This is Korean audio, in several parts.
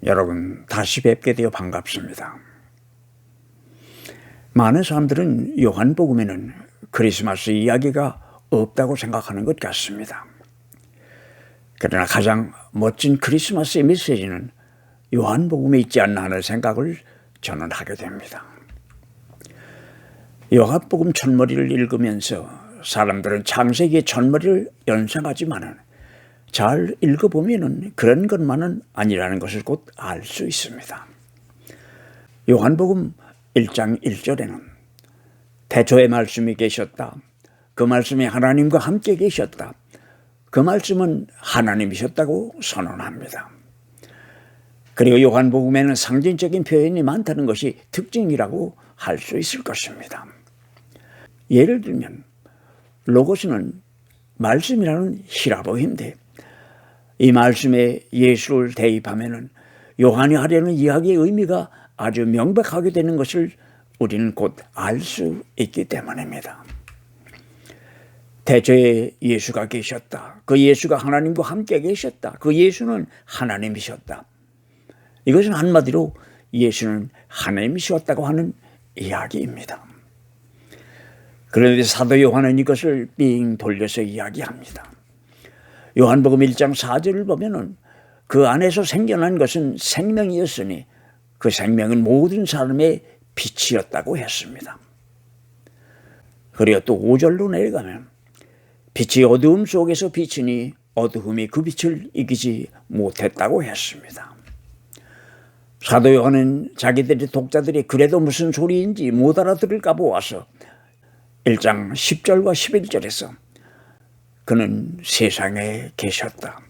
여러분, 다시 뵙게 되어 반갑습니다. 많은 사람들은 요한복음에는 크리스마스 이야기가 없다고 생각하는 것 같습니다. 그러나 가장 멋진 크리스마스의 메시지는 요한복음에 있지 않나 하는 생각을 저는 하게 됩니다. 요한복음 첫머리를 읽으면서 사람들은 창세기의 첫머리를 연상하지만 잘 읽어보면 그런 것만은 아니라는 것을 곧 알 수 있습니다. 요한복음 1장 1절에는 태초에 말씀이 계셨다. 그 말씀이 하나님과 함께 계셨다. 그 말씀은 하나님이셨다고 선언합니다. 그리고 요한복음에는 상징적인 표현이 많다는 것이 특징이라고 할 수 있을 것입니다. 예를 들면 로고스는 말씀이라는 히라보인데 이 말씀에 예수를 대입하면 요한이 하려는 이야기의 의미가 아주 명백하게 되는 것을 우리는 곧 알 수 있기 때문입니다. 태초에 예수가 계셨다. 그 예수가 하나님과 함께 계셨다. 그 예수는 하나님이셨다. 이것은 한마디로 예수는 하나님이셨다고 하는 이야기입니다. 그런데 사도 요한은 이것을 빙 돌려서 이야기합니다. 요한복음 1장 4절을 보면은 그 안에서 생겨난 것은 생명이었으니 그 생명은 모든 사람의 빛이었다고 했습니다. 그리고 또 5절로 내려가면 빛이 어두움 속에서 비치니 어두움이 그 빛을 이기지 못했다고 했습니다. 사도 요한은 자기들의 독자들이 그래도 무슨 소리인지 못 알아들을까 보아서 1장 10절과 11절에서 그는 세상에 계셨다.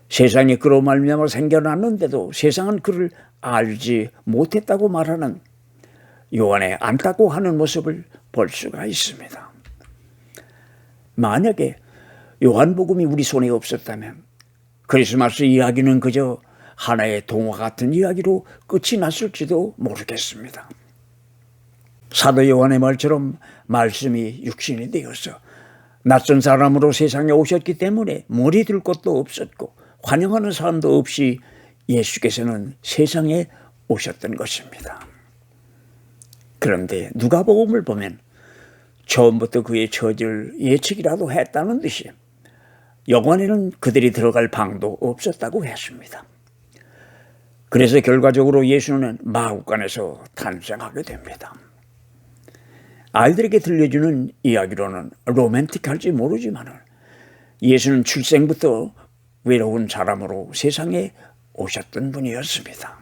세상이 그로 말미암아 생겨났는데도 세상은 그를 알지 못했다고 말하는 요한의 안타까워하는 모습을 볼 수가 있습니다. 만약에 요한복음이 우리 손에 없었다면 크리스마스 이야기는 그저 하나의 동화 같은 이야기로 끝이 났을지도 모르겠습니다. 사도 요한의 말처럼 말씀이 육신이 되어서 낯선 사람으로 세상에 오셨기 때문에 머리 들 곳도 없었고 환영하는 사람도 없이 예수께서는 세상에 오셨던 것입니다. 그런데 누가복음을 보면 처음부터 그의 처지를 예측이라도 했다는 듯이 여관에는 그들이 들어갈 방도 없었다고 했습니다. 그래서 결과적으로 예수는 마구간에서 탄생하게 됩니다. 아이들에게 들려주는 이야기로는 로맨틱할지 모르지만 예수는 출생부터 외로운 사람으로 세상에 오셨던 분이었습니다.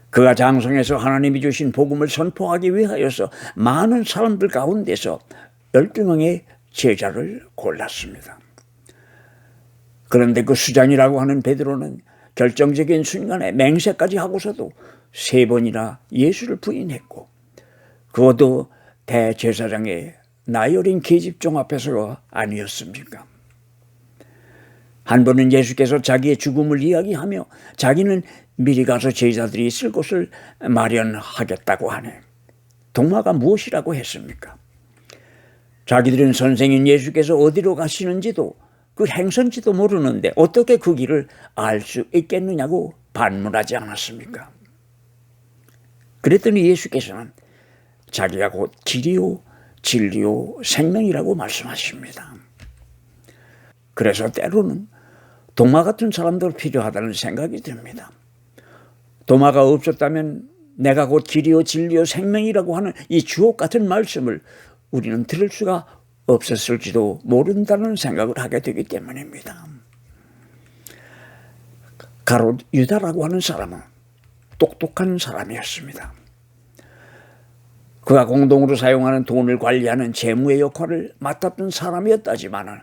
그가 장성해서 하나님이 주신 복음을 선포하기 위하여서 많은 사람들 가운데서 12명의 제자를 골랐습니다. 그런데 그 수장이라고 하는 베드로는 결정적인 순간에 맹세까지 하고서도 3번이나 예수를 부인했고 그것도 대제사장의 나이 어린 계집종 앞에서가 아니었습니까? 한 번은 예수께서 자기의 죽음을 이야기하며 자기는 미리 가서 제자들이 있을 곳을 마련하겠다고 하네. 동마가 무엇이라고 했습니까? 자기들은 선생인 예수께서 어디로 가시는지도 그 행선지도 모르는데 어떻게 그 길을 알 수 있겠느냐고 반문하지 않았습니까? 그랬더니 예수께서는 자기가 곧 길이요 진리요 생명이라고 말씀하십니다. 그래서 때로는 도마 같은 사람도 필요하다는 생각이 듭니다. 도마가 없었다면 내가 곧 길이요 진리요 생명이라고 하는 이 주옥 같은 말씀을 우리는 들을 수가 없었을지도 모른다는 생각을 하게 되기 때문입니다. 가롯 유다라고 하는 사람은 똑똑한 사람이었습니다. 그가 공동으로 사용하는 돈을 관리하는 재무의 역할을 맡았던 사람이었다지만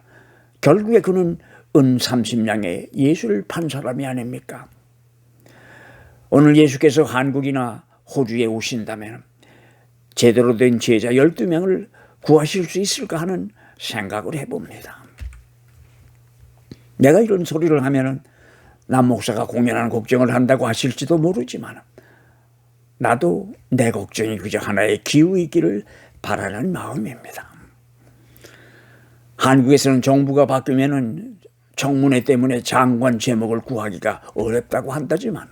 결국에 그는 은 30냥에 예수를 판 사람이 아닙니까? 오늘 예수께서 한국이나 호주에 오신다면 제대로 된 제자 12명을 구하실 수 있을까 하는 생각을 해봅니다. 내가 이런 소리를 하면 남 목사가 공연하는 걱정을 한다고 하실지도 모르지만 나도 내 걱정이 그저 하나의 기우이기를 바라는 마음입니다. 한국에서는 정부가 바뀌면 청문회 때문에 장관 제목을 구하기가 어렵다고 한다지만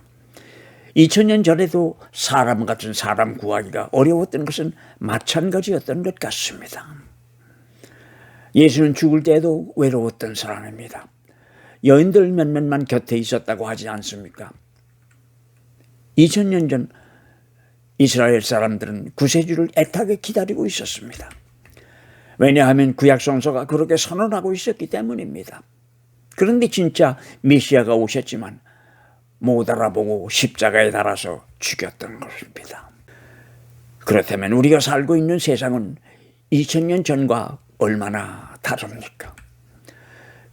2000년 전에도 사람 같은 사람 구하기가 어려웠던 것은 마찬가지였던 것 같습니다. 예수는 죽을 때에도 외로웠던 사람입니다. 여인들 몇몇만 곁에 있었다고 하지 않습니까? 2000년 전 이스라엘 사람들은 구세주를 애타게 기다리고 있었습니다. 왜냐하면 구약 성서가 그렇게 선언하고 있었기 때문입니다. 그런데 진짜 메시아가 오셨지만 못 알아보고 십자가에 달아서 죽였던 것입니다. 그렇다면 우리가 살고 있는 세상은 2000년 전과 얼마나 다릅니까?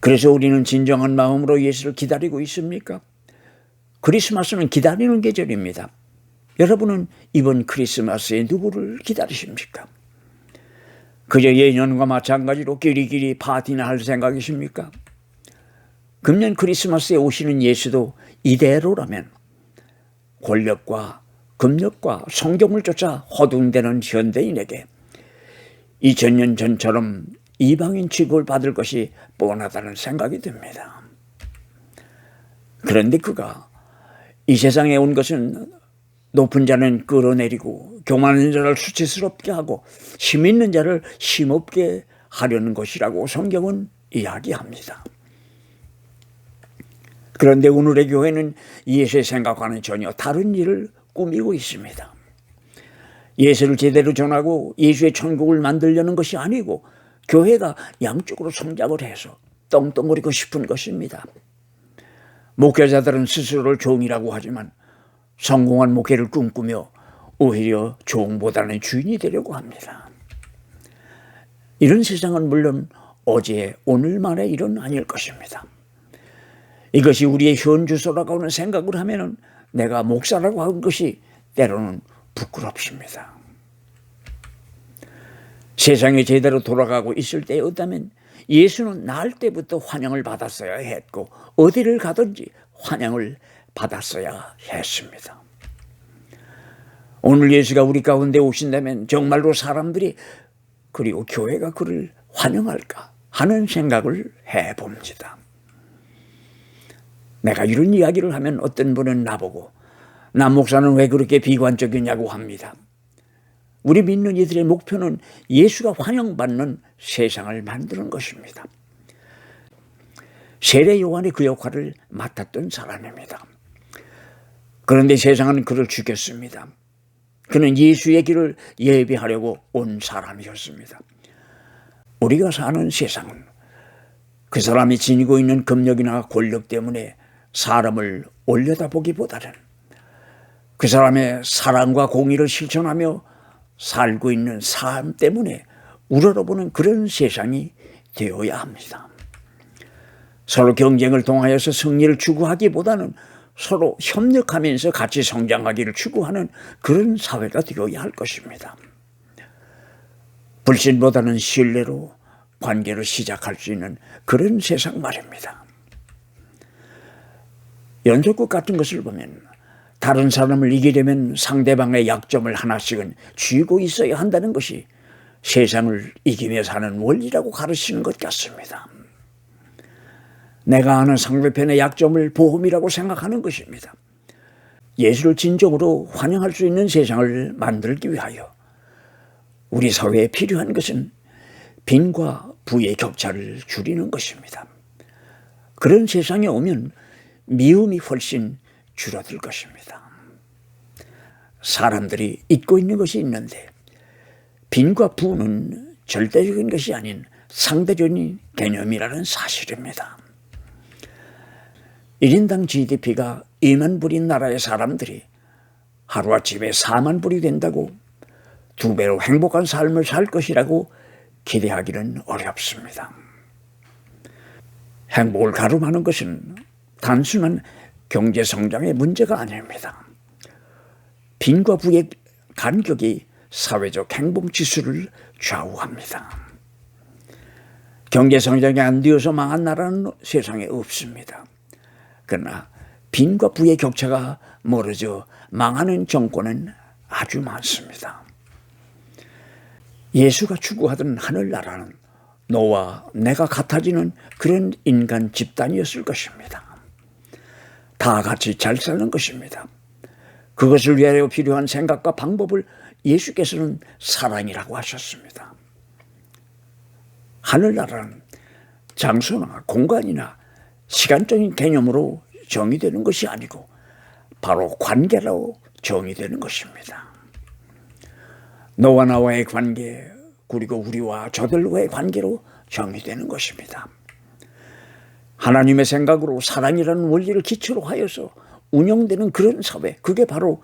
그래서 우리는 진정한 마음으로 예수를 기다리고 있습니까? 크리스마스는 기다리는 계절입니다. 여러분은 이번 크리스마스에 누구를 기다리십니까? 그저 예년과 마찬가지로 끼리끼리 파티나 할 생각이십니까? 금년 크리스마스에 오시는 예수도 이대로라면 권력과 금력과 성경을 쫓아 허둥대는 현대인에게 2000년 전처럼 이방인 취급을 받을 것이 뻔하다는 생각이 듭니다. 그런데 그가 이 세상에 온 것은 높은 자는 끌어내리고 교만한 자를 수치스럽게 하고 힘 있는 자를 힘없게 하려는 것이라고 성경은 이야기합니다. 그런데 오늘의 교회는 예수의 생각과는 전혀 다른 일을 꾸미고 있습니다. 예수를 제대로 전하고 예수의 천국을 만들려는 것이 아니고 교회가 양쪽으로 성장을 해서 떵떵거리고 싶은 것입니다. 목회자들은 스스로를 종이라고 하지만 성공한 목회를 꿈꾸며 오히려 종보다는 주인이 되려고 합니다. 이런 세상은 물론 어제 오늘만의 일은 아닐 것입니다. 이것이 우리의 현주소라고 하는 생각을 하면 내가 목사라고 한 것이 때로는 부끄럽습니다. 세상이 제대로 돌아가고 있을 때였다면 예수는 날 때부터 환영을 받았어야 했고 어디를 가든지 환영을 받았어야 했습니다. 오늘 예수가 우리 가운데 오신다면 정말로 사람들이 그리고 교회가 그를 환영할까 하는 생각을 해봅니다. 내가 이런 이야기를 하면 어떤 분은 나보고 남 목사는 왜 그렇게 비관적이냐고 합니다. 우리 믿는 이들의 목표는 예수가 환영받는 세상을 만드는 것입니다. 세례 요한이 그 역할을 맡았던 사람입니다. 그런데 세상은 그를 죽였습니다. 그는 예수의 길을 예비하려고 온 사람이었습니다. 우리가 사는 세상은 그 사람이 지니고 있는 금력이나 권력 때문에 사람을 올려다보기보다는 그 사람의 사랑과 공의를 실천하며 살고 있는 삶 때문에 우러러보는 그런 세상이 되어야 합니다. 서로 경쟁을 통하여서 승리를 추구하기보다는 서로 협력하면서 같이 성장하기를 추구하는 그런 사회가 되어야 할 것입니다. 불신보다는 신뢰로 관계를 시작할 수 있는 그런 세상 말입니다. 연속극 같은 것을 보면 다른 사람을 이기려면 상대방의 약점을 하나씩은 쥐고 있어야 한다는 것이 세상을 이기며 사는 원리라고 가르치는 것 같습니다. 내가 아는 상대편의 약점을 보험이라고 생각하는 것입니다. 예수를 진정으로 환영할 수 있는 세상을 만들기 위하여 우리 사회에 필요한 것은 빈과 부의 격차를 줄이는 것입니다. 그런 세상에 오면 미움이 훨씬 줄어들 것입니다. 사람들이 잊고 있는 것이 있는데 빈과 부는 절대적인 것이 아닌 상대적인 개념이라는 사실입니다. 1인당 GDP가 2만 불인 나라의 사람들이 하루아침에 4만 불이 된다고 2배로 행복한 삶을 살 것이라고 기대하기는 어렵습니다. 행복을 가름하는 것은 단순한 경제성장의 문제가 아닙니다. 빈과 부의 간격이 사회적 행복지수를 좌우합니다. 경제성장이 안 되어서 망한 나라는 세상에 없습니다. 그러나 빈과 부의 격차가 멀어져 망하는 정권은 아주 많습니다. 예수가 추구하던 하늘나라는 너와 내가 같아지는 그런 인간 집단이었을 것입니다. 다 같이 잘 사는 것입니다. 그것을 위하여 필요한 생각과 방법을 예수께서는 사랑이라고 하셨습니다. 하늘나라는 장소나 공간이나 시간적인 개념으로 정의되는 것이 아니고 바로 관계로 정의되는 것입니다. 너와 나와의 관계, 그리고 우리와 저들과의 관계로 정의되는 것입니다. 하나님의 생각으로 사랑이라는 원리를 기초로 하여서 운영되는 그런 사회, 그게 바로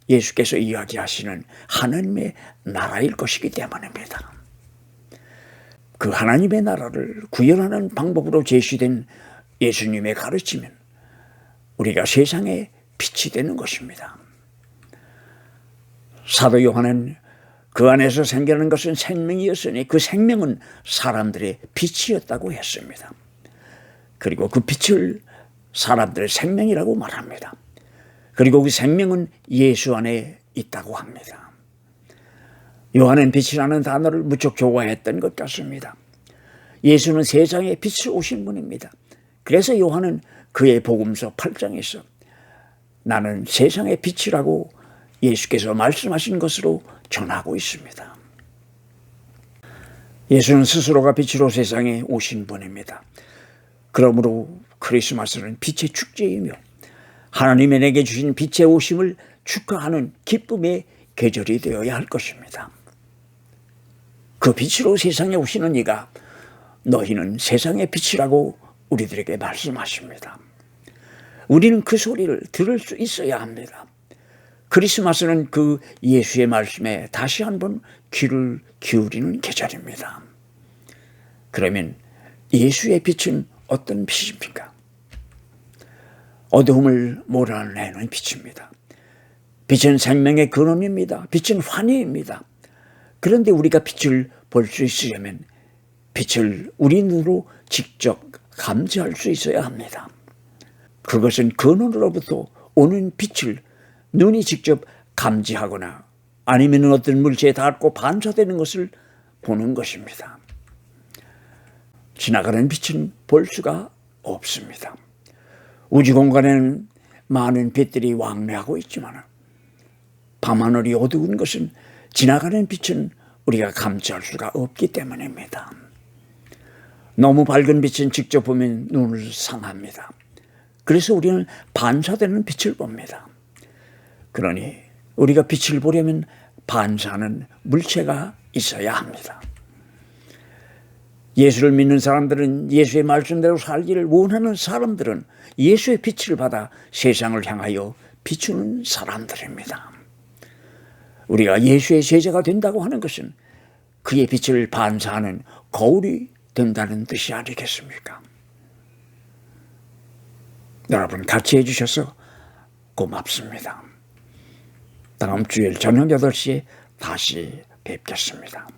예수께서 이야기하시는 하나님의 나라일 것이기 때문입니다. 그 하나님의 나라를 구현하는 방법으로 제시된 예수님의 가르침은 우리가 세상의 빛이 되는 것입니다. 사도 요한은 그 안에서 생겨난 것은 생명이었으니 그 생명은 사람들의 빛이었다고 했습니다. 그리고 그 빛을 사람들의 생명이라고 말합니다. 그리고 그 생명은 예수 안에 있다고 합니다. 요한은 빛이라는 단어를 무척 좋아했던 것 같습니다. 예수는 세상에 빛을 오신 분입니다. 그래서 요한은 그의 복음서 8장에서 나는 세상의 빛이라고 예수께서 말씀하신 것으로 전하고 있습니다. 예수는 스스로가 빛으로 세상에 오신 분입니다. 그러므로 크리스마스는 빛의 축제이며 하나님이 내게 주신 빛의 오심을 축하하는 기쁨의 계절이 되어야 할 것입니다. 그 빛으로 세상에 오시는 이가 너희는 세상의 빛이라고 우리들에게 말씀하십니다. 우리는 그 소리를 들을 수 있어야 합니다. 크리스마스는 그 예수의 말씀에 다시 한번 귀를 기울이는 계절입니다. 그러면 예수의 빛은 어떤 빛입니까? 어두움을 몰아내는 빛입니다. 빛은 생명의 근원입니다. 빛은 환희입니다. 그런데 우리가 빛을 볼 수 있으려면 빛을 우리 눈으로 직접 감지할 수 있어야 합니다. 그것은 근원으로부터 오는 빛을 눈이 직접 감지하거나 아니면 어떤 물체에 닿고 반사되는 것을 보는 것입니다. 지나가는 빛은 볼 수가 없습니다. 우주 공간에는 많은 빛들이 왕래하고 있지만 밤하늘이 어두운 것은 지나가는 빛은 우리가 감지할 수가 없기 때문입니다. 너무 밝은 빛은 직접 보면 눈을 상합니다. 그래서 우리는 반사되는 빛을 봅니다. 그러니 우리가 빛을 보려면 반사하는 물체가 있어야 합니다. 예수를 믿는 사람들은, 예수의 말씀대로 살기를 원하는 사람들은 예수의 빛을 받아 세상을 향하여 비추는 사람들입니다. 우리가 예수의 제자가 된다고 하는 것은 그의 빛을 반사하는 거울이 된다는 뜻이 아니겠습니까? 여러분 같이 해주셔서 고맙습니다. 다음 주일 저녁 8시에 다시 뵙겠습니다.